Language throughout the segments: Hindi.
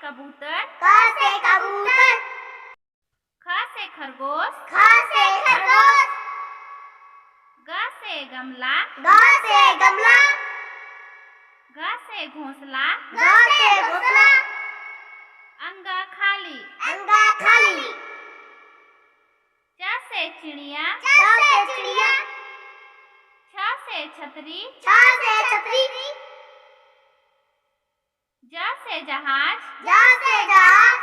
कबूतर, क से कबूतर, ख से खरगोश, ख से खरगोश, ग से गमला, ग से गमला, घ से घोंसला, घ से घोंसला, अंगा खाली, अंगा खाली, च से चिड़िया, च से चिड़िया, छ से छतरी, छ से छतरी, ज से जहाज, ज से जहाज,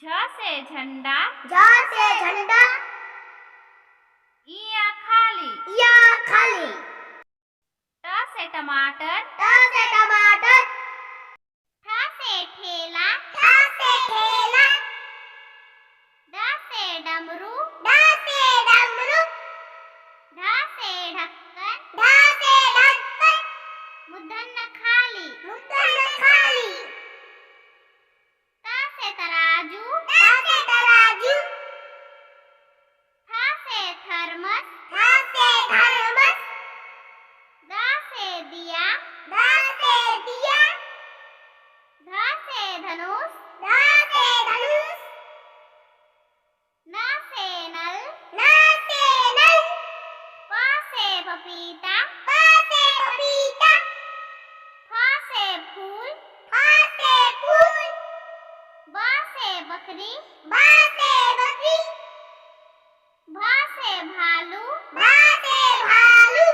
झ से झंडा, झ से झंडा, इया खाली, या खाली, ट से टमाटर, ट से टमाटर, ठ से ठेला, ठ से ठेला, ड से डमरू, ड से डमरू, ढ से ढक्कन, ढ से ढक्कन, मूर्धन्य खाली, मूर्धन्य खाली, त से तराजू, त से तराजू, थ से थर्मस, थ से थर्मस, द से दिया, ध से दिया, ध से धनुष, ध से धनुष, न से नल, न से नल, प से पपीता, प से पपीता, फ से फूल, फ से फूल, ब से बकरी, ब से बकरी, भ से भालू, भ से भालू,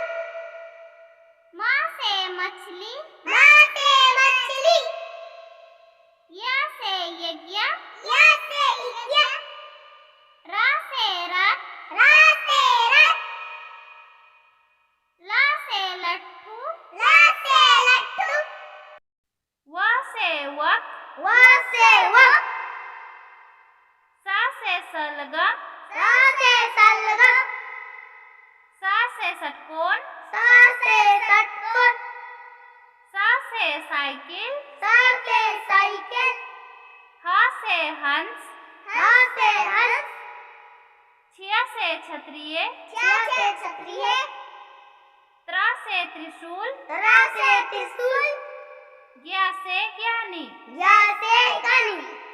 म से मछली, म से मछली, य से यज्ञ, य से यज्ञ, र से रथ, र से रथ, ल से लट्ठू, ल से लट्ठू, व से वक, व से वक, स से सलगम, स से सलगम, स से षटकोण, स से षटकोण, स से साइकिल, स से साइकिल, ह से हंस, ह से हंस, छ से क्षत्रिय, छ से क्षत्रिय, त्र से त्रिशूल, त्र से त्रिशूल, ज्ञ से ज्ञानी। य से ज्ञानी।